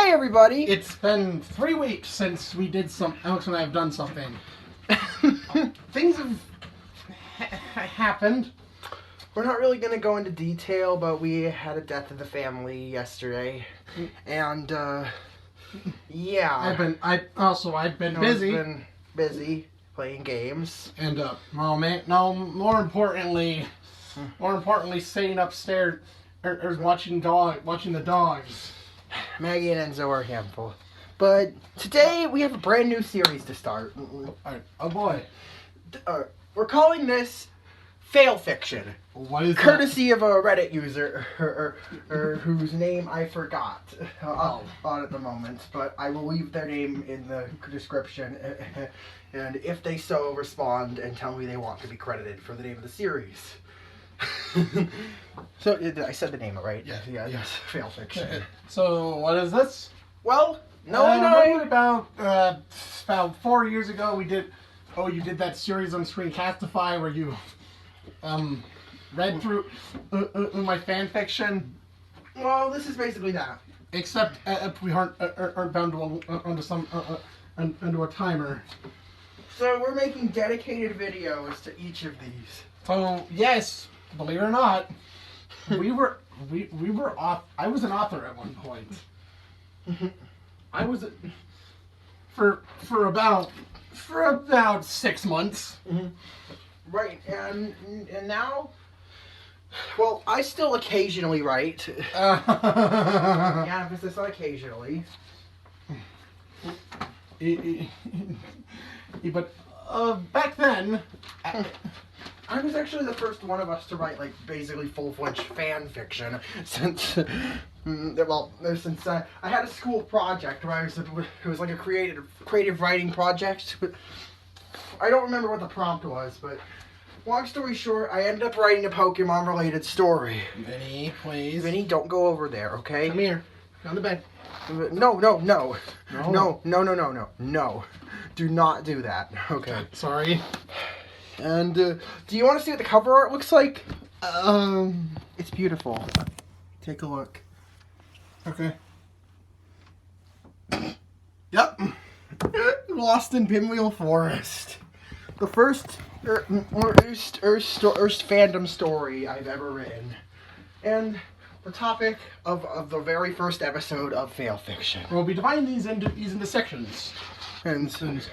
Hey everybody! It's been 3 weeks since we did Alex and I have done something. Things have happened. We're not really going to go into detail, but we had a death in the family yesterday. And, yeah. I've been busy. I've been busy playing games. And, more importantly, staying upstairs or watching the dogs. Maggie and Enzo are a handful. But today we have a brand new series to start. Oh boy. We're calling this FailFiction. What is courtesy of a Reddit user or whose name I forgot on at the moment, but I will leave their name in the description, and if they so respond and tell me they want to be credited for the name of the series. So I said the name right? Yes. FailFiction. So what is this? Well, about 4 years ago we did. Oh, you did that series on Screencastify where you read through my fan fiction. Well, this is basically that. Except we aren't bound onto a timer. So we're making dedicated videos to each of these. So yes, believe it or not, we were off. I was an author at one point. I was for about 6 months. Mm-hmm. Right, and now, well, I still occasionally write. Yeah, emphasis on occasionally. But back then, I was actually the first one of us to write, like, basically full-fledged fan fiction since, since I had a school project where it was like a creative writing project. But I don't remember what the prompt was, but long story short, I ended up writing a Pokemon-related story. Vinny, please. Vinny, don't go over there, okay? Come here. On the bed. No. No. Do not do that, okay? Sorry. And, do you want to see what the cover art looks like? It's beautiful. Take a look. Okay. Yep. Lost in Pinwheel Forest. The first Earth fandom story I've ever written. And the topic of the very first episode of FailFiction. We'll be dividing these into sections. And there's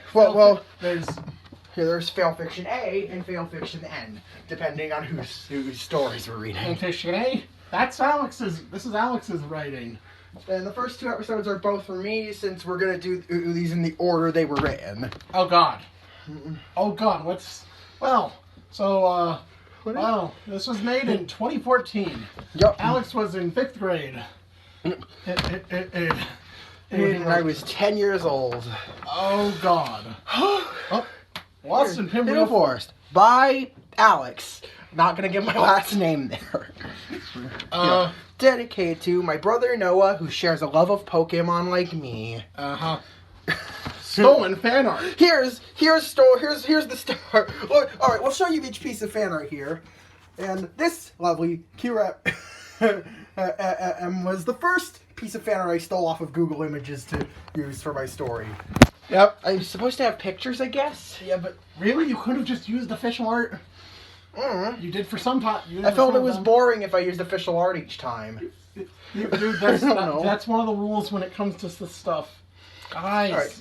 FailFiction A and FailFiction N, depending on whose stories we're reading. FailFiction A? That's Alex's. This is Alex's writing. And the first 2 episodes are both for me, since we're gonna do these in the order they were written. Oh God. Oh God. This was made in 2014. Yep. Alex was in 5th grade. And I was 10 years old. Oh God. Lost in Pinwheel Forest by Alex. Not gonna give my last name there. Dedicated to my brother Noah, who shares a love of Pokemon like me. Stolen fan art. Here's the star. Look, all right, we'll show you each piece of fan art here. And this lovely Q-Rep was the first piece of fan art I stole off of Google Images to use for my story. Yep. I'm supposed to have pictures, I guess? Yeah, but really? You could have just used official art? You did for some time. I felt it was boring if I used official art each time. Dude, that's one of the rules when it comes to this stuff. Guys. All right.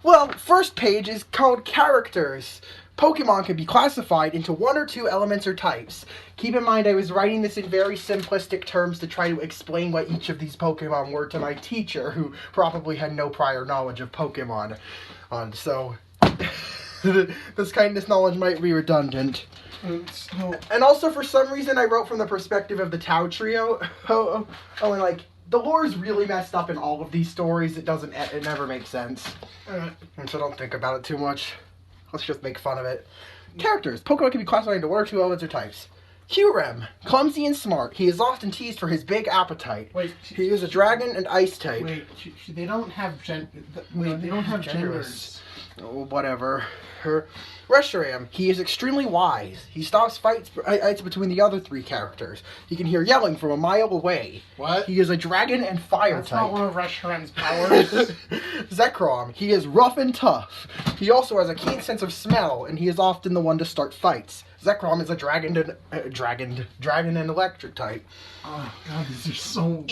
Well, first page is called Characters. Pokemon can be classified into 1 or 2 elements or types. Keep in mind I was writing this in very simplistic terms to try to explain what each of these Pokemon were to my teacher, who probably had no prior knowledge of Pokemon. So, this knowledge might be redundant. And also, for some reason, I wrote from the perspective of the Tau Trio. And the lore's really messed up in all of these stories. It never makes sense. And so don't think about it too much. Let's just make fun of it. Characters. Pokemon can be classified into 1 or 2 elements or types. Kyurem, clumsy and smart. He is often teased for his big appetite. Wait, he is a dragon and ice type. Wait, they don't have they don't have genders. Oh, whatever. Reshiram, he is extremely wise. He stops fights between the other three characters. He can hear yelling from a mile away. What? He is a dragon and fire That's type. not one of Reshiram's powers. Zekrom, he is rough and tough. He also has a keen sense of smell, and he is often the one to start fights. Zekrom is a dragon and electric type. Oh god, these are so...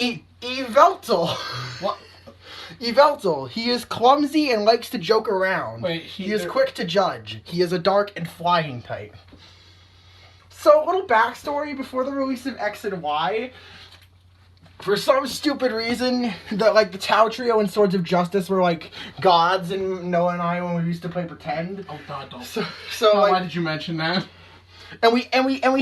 Yveltal. What? Yveltal, he is clumsy and likes to joke around. Wait, he is quick to judge. He is a dark and flying type. So, a little backstory before the release of X and Y. For some stupid reason, the Tau Trio and Swords of Justice were like gods in Noah and I when we used to play pretend. Oh god, don't. So why did you mention that? And we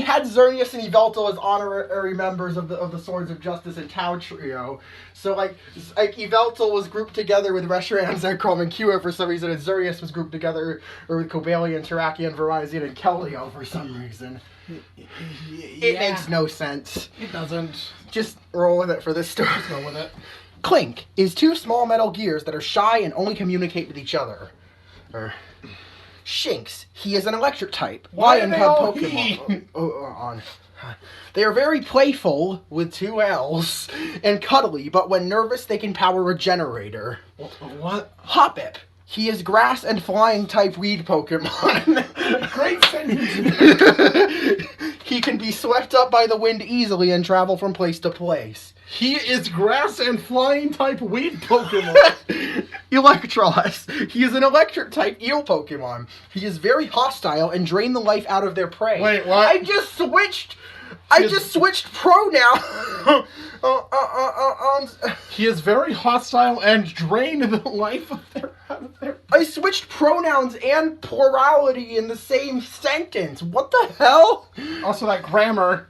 had Xerneas and Yveltal as honorary members of the Swords of Justice and Tau Trio. So like Yveltal was grouped together with Reshiram, Zekrom, and Kua for some reason, and Xerneas was grouped together with Cobalion, Terrakion, Virizion, and Kelio for some reason. It makes no sense. It doesn't. Just roll with it for this story. Just go with it. Clink is two small metal gears that are shy and only communicate with each other. Shinx, he is an electric type. Why are they all Pokemon? They are very playful, with 2 L's, and cuddly, but when nervous they can power a generator. What? Hoppip, he is grass and flying type weed Pokemon. Great sentence. He can be swept up by the wind easily and travel from place to place. He is grass and flying type weed Pokemon. Electros. He is an electric type eel Pokemon. He is very hostile and drain the life out of their prey. Wait, what? I just switched pronouns. He is very hostile and drain the life out of their... I switched pronouns and plurality in the same sentence. What the hell? Also that grammar.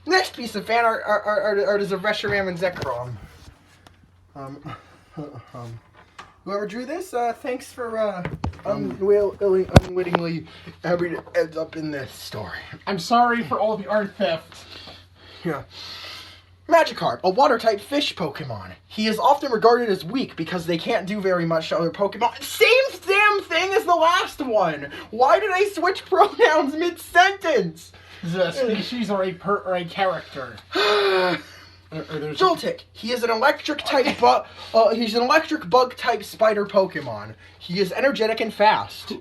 Next piece of fan art is of Reshiram and Zekrom. Whoever drew this, thanks for unwittingly having it end up in this story. I'm sorry for all the art theft. Yeah. Magikarp, a water-type fish Pokemon. He is often regarded as weak because they can't do very much to other Pokemon. Same damn thing as the last one! Why did I switch pronouns mid-sentence? Is it a species or a character? Joltik, he is an electric type he's an electric bug type spider Pokemon. He is energetic and fast.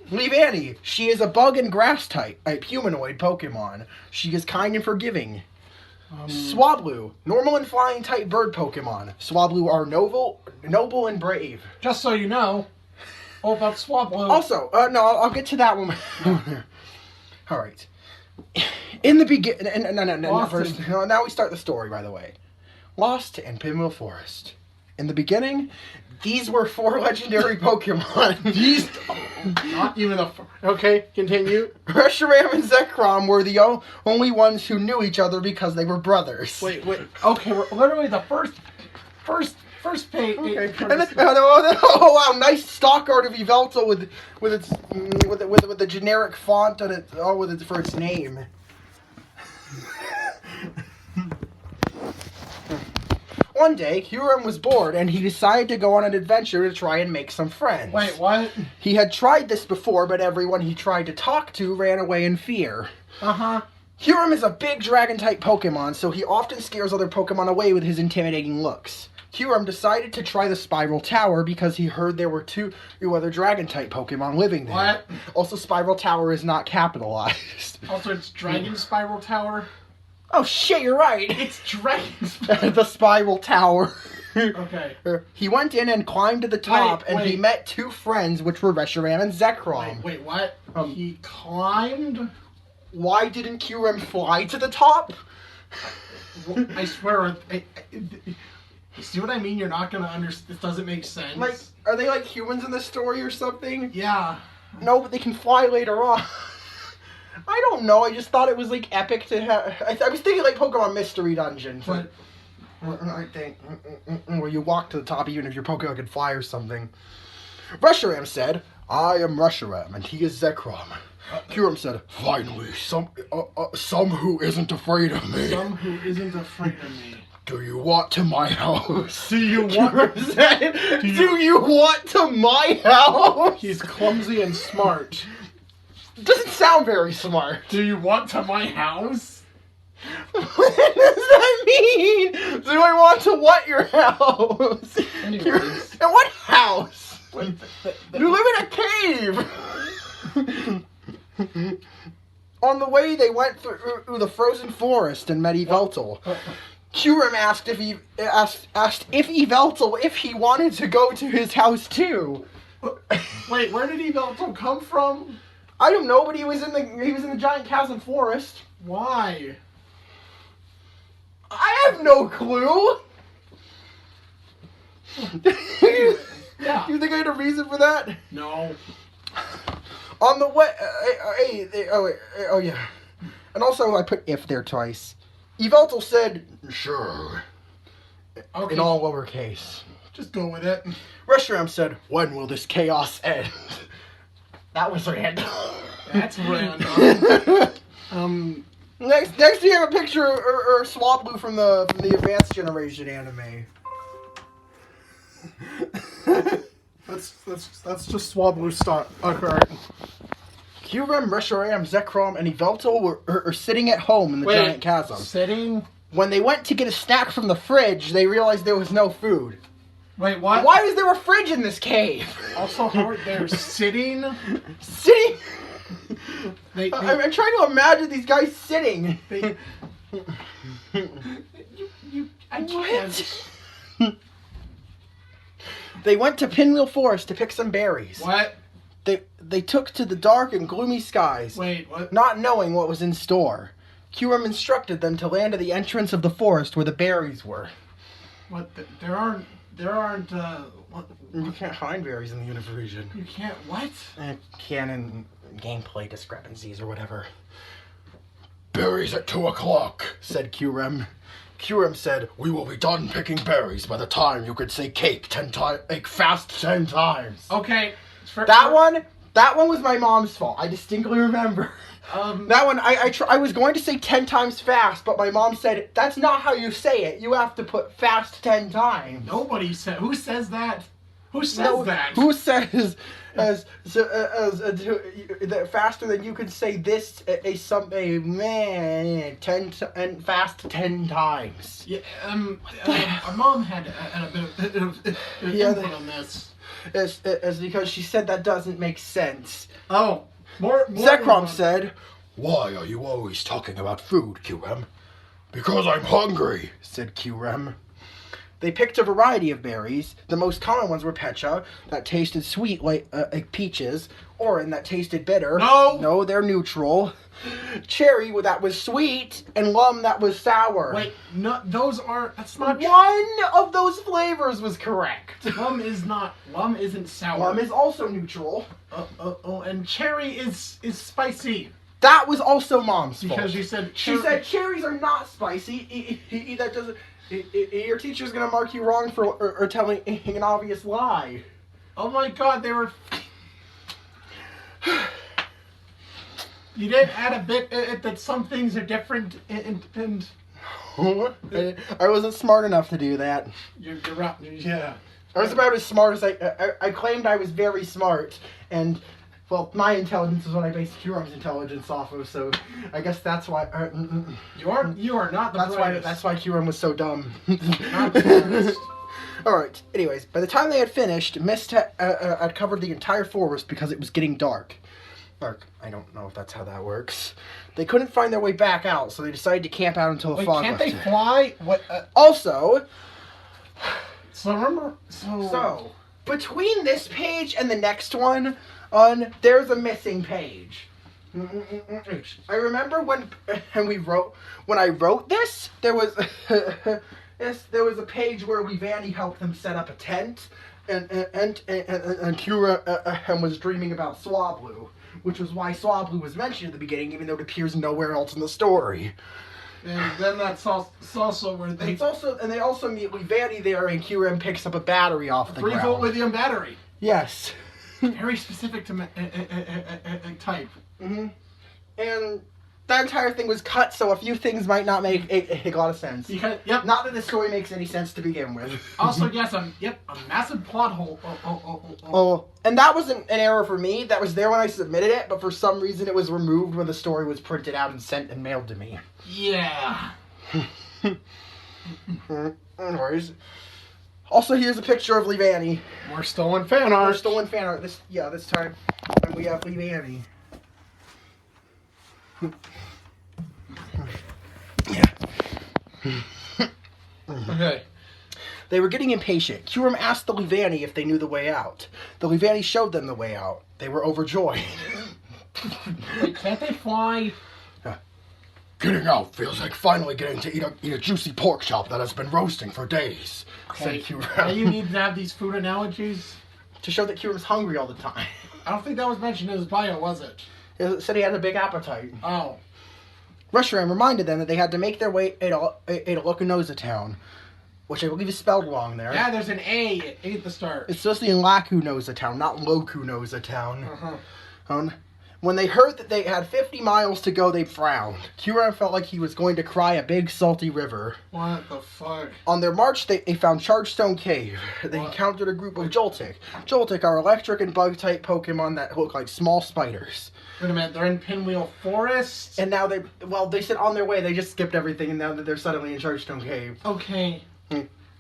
Leavanny, she is a bug and grass type humanoid Pokemon. She is kind and forgiving. Swablu, normal and flying type bird Pokemon. Swablu are noble and brave. Just so you know, all about Swablu. Also, no, I'll get to that one. All right. In the beginning, now we start the story, by the way. Lost in Pinwheel Forest. In the beginning, these were 4 legendary Pokemon. Not even okay, continue. Reshiram and Zekrom were the only ones who knew each other because they were brothers. Wait. Okay, we're literally the first page. Okay. And then, oh wow, nice stock art of Yveltal with the generic font on it, for its name. One day, Kyurem was bored and he decided to go on an adventure to try and make some friends. Wait, what? He had tried this before, but everyone he tried to talk to ran away in fear. Kyurem is a big dragon-type Pokemon, so he often scares other Pokemon away with his intimidating looks. Kyurem decided to try the Spiral Tower because he heard there were 2 other Dragon-type Pokemon living there. What? Also, Spiral Tower is not capitalized. Also, it's Dragon Spiral Tower? Oh shit, you're right! It's Dragon Spiral... The Spiral Tower. Okay. He went in and climbed to the top, and he met 2 friends, which were Reshiram and Zekrom. Wait, what? He climbed? Why didn't Kyurem fly to the top? I swear... You see what I mean? You're not gonna understand. This doesn't make sense. Like, are they like humans in this story or something? Yeah. No, but they can fly later on. I don't know. I just thought it was like epic to have. I was thinking like Pokemon Mystery Dungeon. But I think where you walk to the top even if your Pokemon can fly or something. Reshiram said, I am Reshiram, and he is Zekrom. Kyurem said, finally, some who isn't afraid of me. Some who isn't afraid of me. Do you want to my house? Do you want? Do you want to my house? He's clumsy and smart. Doesn't sound very smart. Do you want to my house? What does that mean? Do I want to what your house? Anyways. And what house? Wait, You live in a cave. On the way, they went through the frozen forest in Mediveltal. Kyurem asked if Yveltal if he wanted to go to his house too. Wait, where did Yveltal come from? I don't know, but he was in the giant chasm forest. Why? I have no clue. Yeah. You think I had a reason for that? No. On the way, oh yeah, and also I put if there twice. Yveltal said, "Sure," Okay. in all lowercase. Just go with it. Reshiram said, "When will this chaos end?" That was random. That's random. Next you have a picture or Swablu from the Advanced Generation anime. That's just Swablu start. Alright. Kyurem, Reshiram, Zekrom, and Yveltal were sitting at home in the giant chasm. Sitting? When they went to get a snack from the fridge, they realized there was no food. Wait, what? Why is there a fridge in this cave? Also, Howard, they're sitting? Sitting? I'm I'm trying to imagine these guys sitting. I can't. They went to Pinwheel Forest to pick some berries. What? They took to the dark and gloomy skies, Wait, what? not knowing what was in store. Kyurem instructed them to land at the entrance of the forest where the berries were. What? There aren't, what? You can't find berries in the Unova region. You can't, what? Canon gameplay discrepancies or whatever. Berries at 2 o'clock, said Kyurem. Kyurem said, we will be done picking berries by the time you could say cake 10 times, like fast 10 times. Okay. That one was my mom's fault. I distinctly remember. That one, I was going to say 10 times fast, but my mom said, that's not how you say it. You have to put fast 10 times. Nobody said, who says that? Who says that? Who says that faster than you could say this man 10 and fast 10 times? Yeah, our mom had a bit of input on this. It's because she said that doesn't make sense. Oh, more Zekrom said, why are you always talking about food, Kyurem? Because I'm hungry, said Kyurem. They picked a variety of berries. The most common ones were Pecha, that tasted sweet like peaches. Oran, that tasted bitter. No, they're neutral. Cherry, that was sweet. And Lum, that was sour. Wait, no, that's not One of those flavors was correct. Lum isn't sour. Lum is also neutral. And cherry is spicy. That was also Mom's fault. Because she said cherries are not spicy. That doesn't... Your teacher's gonna mark you wrong for or telling an obvious lie. Oh my god, they were... You did add a bit that some things are different and... I wasn't smart enough to do that. You're right, yeah. I was about as smart as I claimed I was very smart, and... Well, my intelligence is what I based Kyurem's intelligence off of, so I guess that's why... You are not the brightest. That's why Kyurem was so dumb. Not the brightest. Alright, anyways, by the time they had finished, mist had covered the entire forest because it was getting dark. I don't know if that's how that works. They couldn't find their way back out, so they decided to camp out until the fog can't lifted. they fly? What? Also... So remember... So, between this page and the next one... there's a missing page. I remember when I wrote this, there was a page where Vanny helped them set up a tent, and Kyurem was dreaming about Swablu, which was why Swablu was mentioned at the beginning, even though it appears nowhere else in the story. And then that's also where they... They also meet Vanny there, and Kyurem picks up a battery off the ground. 3-volt lithium battery. Yes. Very specific to type. Mm-hmm. And that entire thing was cut, so a few things might not make a lot of sense. Because, yep. Not that the story makes any sense to begin with. Also, yes, a massive plot hole. Oh, and that wasn't an error for me. That was there when I submitted it, but for some reason it was removed when the story was printed out and sent and mailed to me. Yeah. No worries. Also, here's a picture of Levanny. More stolen fan art. More stolen fan art. This time, and we have Levanny. Okay. They were getting impatient. Curum asked the Levanny if they knew the way out. The Levanny showed them the way out. They were overjoyed. Wait, can't they fly? Getting out feels like finally getting to eat a juicy pork chop that has been roasting for days, said Curum. Why do you need to have these food analogies? To show that Curum's hungry all the time. I don't think that was mentioned in his bio, was it? It said he had a big appetite. Oh. Reshiram reminded them that they had to make their way to Loconoza town, which I believe is spelled wrong there. Yeah, there's an A at the start. It's supposed to be in Lacunoza town, not Locunoza town. Uh-huh. When they heard that they had 50 miles to go, they frowned. Curum felt like he was going to cry a big salty river. What the fuck? On their march, they found Chargestone Cave. They encountered a group of Joltik. Joltik are electric and bug-type Pokemon that look like small spiders. Wait a minute, they're in Pinwheel Forest? And now they said on their way, they just skipped everything, and now that they're suddenly in Chargestone Cave. Okay.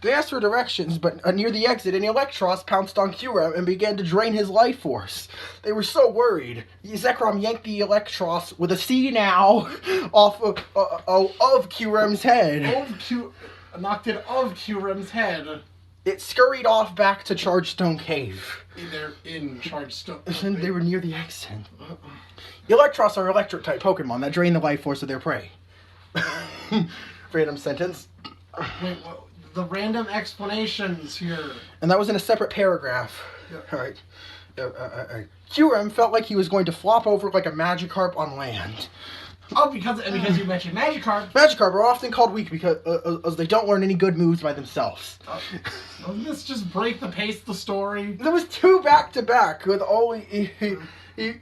They asked for directions, but near the exit, an Electros pounced on Curum and began to drain his life force. They were so worried. Zekrom yanked the Electros, with a C now, off of Curum's head. Knocked it of Curum's head. It scurried off back to Chargestone Cave. They're in Chargestone. And they were near the exit. Electros are electric-type Pokemon that drain the life force of their prey. Random sentence. Wait, what? The random explanations here. And that was in a separate paragraph. Yeah. All right. Curum felt like he was going to flop over like a Magikarp on land. Oh, because you mentioned Magikarp. Magikarp are often called weak because as they don't learn any good moves by themselves. Doesn't this just break the pace of the story? There was 2 back-to-back with only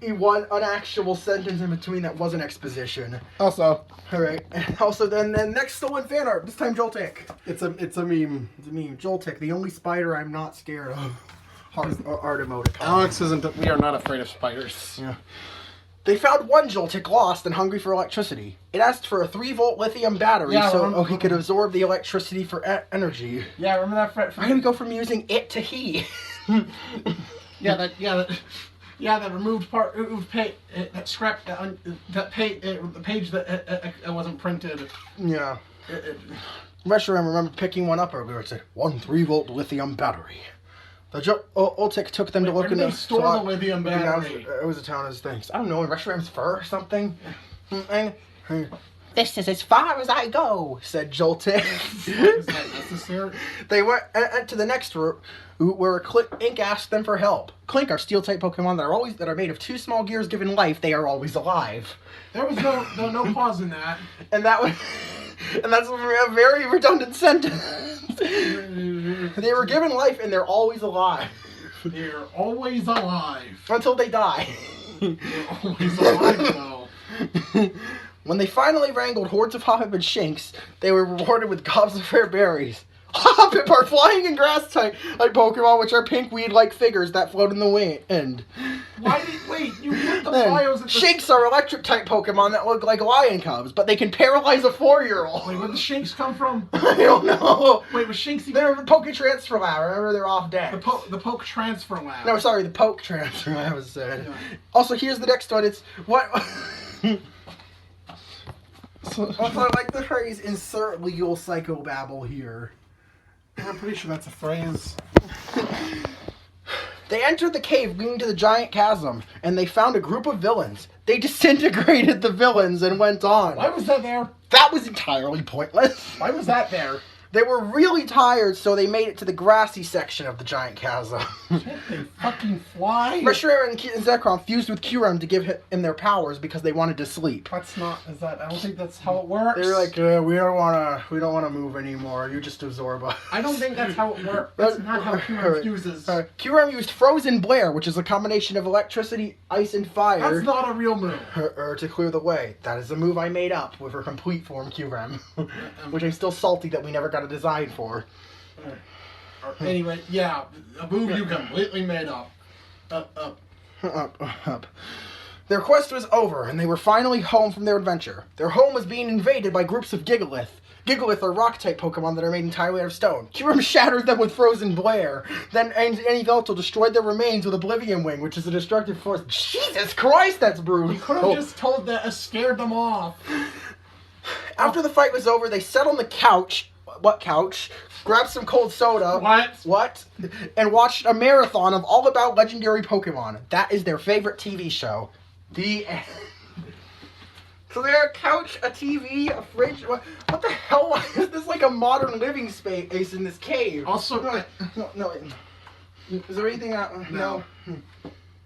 one actual sentence in between that wasn't exposition. Also. Alright. Also, then next stolen fan art. This time Joltik. It's a meme. It's a meme. Joltik, the only spider I'm not scared of. Art emoticon. Alex isn't. We are not afraid of spiders. Yeah. They found one Joltik lost and hungry for electricity. It asked for a 3-volt lithium battery he could absorb the electricity for energy. Yeah, remember that? Why did we go from using it to he? That removed part, that scrapped the page that wasn't printed. Yeah. Reshiram remembered picking one up earlier. It said 1 3-volt lithium battery. The Joltik took them to look in the store. The lithium battery. It was a town as things. I don't know, in Reshiram's fur or something. This is as far as I go, said Joltik. Is that necessary? They went to the next route, where Clink asked them for help. Clink are steel-type Pokemon that are made of 2 small gears. Given life, they are always alive. There was no pause in that. And that's a very redundant sentence. They were given life, and they're always alive. They're always alive. Until they die. They're always alive, though. When they finally wrangled hordes of Hoppip and Shinx, they were rewarded with gobs of rare berries. Hoppip are flying and grass-type Pokemon, which are pink weed-like figures that float in the wind. Wait, you put the bios at the... Shinx are electric-type Pokemon that look like lion cubs, but they can paralyze a 4-year-old. Wait, where did the Shinx come from? I don't know. Wait, was Shinx... They're the Poke Transfer Lab. Remember, they're off deck. The Poke Transfer Lab. No, sorry, the Poke Transfer Lab was said. Yeah. Also, here's the next one. It's... What... Also, I like the phrase, insert legal psychobabble here. I'm pretty sure that's a phrase. They entered the cave leading to the giant chasm, and they found a group of villains. They disintegrated the villains and went on. Why was that there? That was entirely pointless. Why was that there? They were really tired, so they made it to the grassy section of the giant chasm. Can't they fucking fly? Reshiram and Zekrom fused with Kyurem to give him their powers because they wanted to sleep. That's not. Is that? I don't think that's how it works. They were like, we don't wanna move anymore. You just absorb us. I don't think that's how it works. That's not how Kyurem fuses. Kyurem used Frozen Blare, which is a combination of electricity, ice, and fire. That's not a real move. To clear the way. That is a move I made up with her complete form Kyurem, which I'm still salty that we never got a design for. Anyway, yeah, a move you completely made up. Up. Their quest was over, and they were finally home from their adventure. Their home was being invaded by groups of Gigalith. Gigalith are rock-type Pokemon that are made entirely out of stone. Kyurem shattered them with Frozen Blare. Then Veltal destroyed their remains with Oblivion Wing, which is a destructive force. Jesus Christ, that's brutal. You could have just told that scared them off. After the fight was over, they sat on the couch. What couch? Grabbed some cold soda. What? And watched a marathon of all about legendary Pokemon. That is their favorite TV show. The end. So they're a couch, a TV, a fridge. What the hell is this? Like a modern living space in this cave. Also, no. Is there anything? No.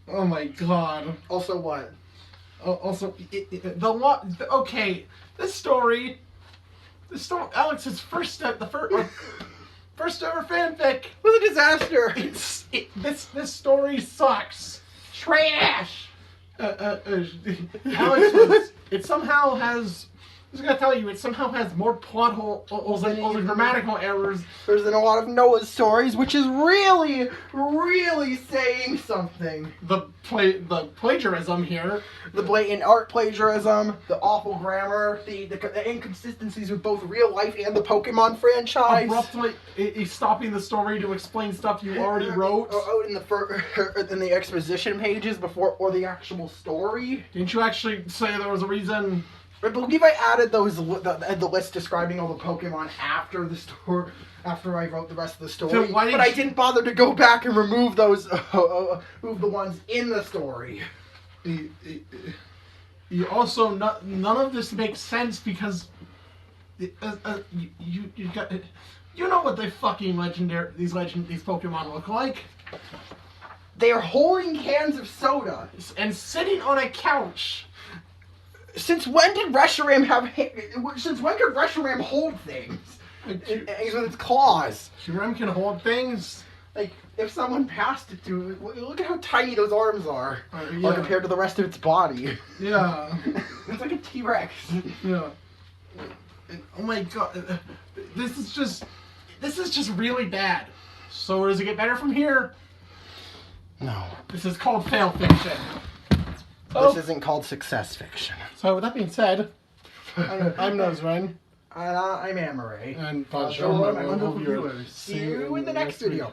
Oh my god. Also what? Also, okay. This story, Alex's first ever fanfic was a disaster. This story sucks. Trash. Alex it somehow has. I was gonna tell you, it somehow has more plot holes and grammatical errors. There's in a lot of Noah's stories, which is really, really saying something. The plagiarism here. The blatant art plagiarism, the awful grammar, the inconsistencies with both real life and the Pokemon franchise. Abruptly stopping the story to explain stuff you already wrote. In the exposition pages before the actual story. Didn't you actually say there was a reason? I believe I added the list describing all the Pokemon after the story, after I wrote the rest of the story. But I didn't bother to go back and remove those, move the ones in the story. You also none of this makes sense because you know what they fucking these Pokemon look like. They are holding cans of soda and sitting on a couch. Since when did Reshiram could Reshiram hold things? With its claws. Reshiram can hold things? Like, if someone passed it to it, look at how tiny those arms are. Compared to the rest of its body. Yeah. It's like a T-Rex. Yeah. Oh my god. This is just really bad. So does it get better from here? No. This is called FailFiction. This isn't called success fiction. So with that being said, I'm Nosren. I'm Amaray. And my wonderful viewers. See you in the next video.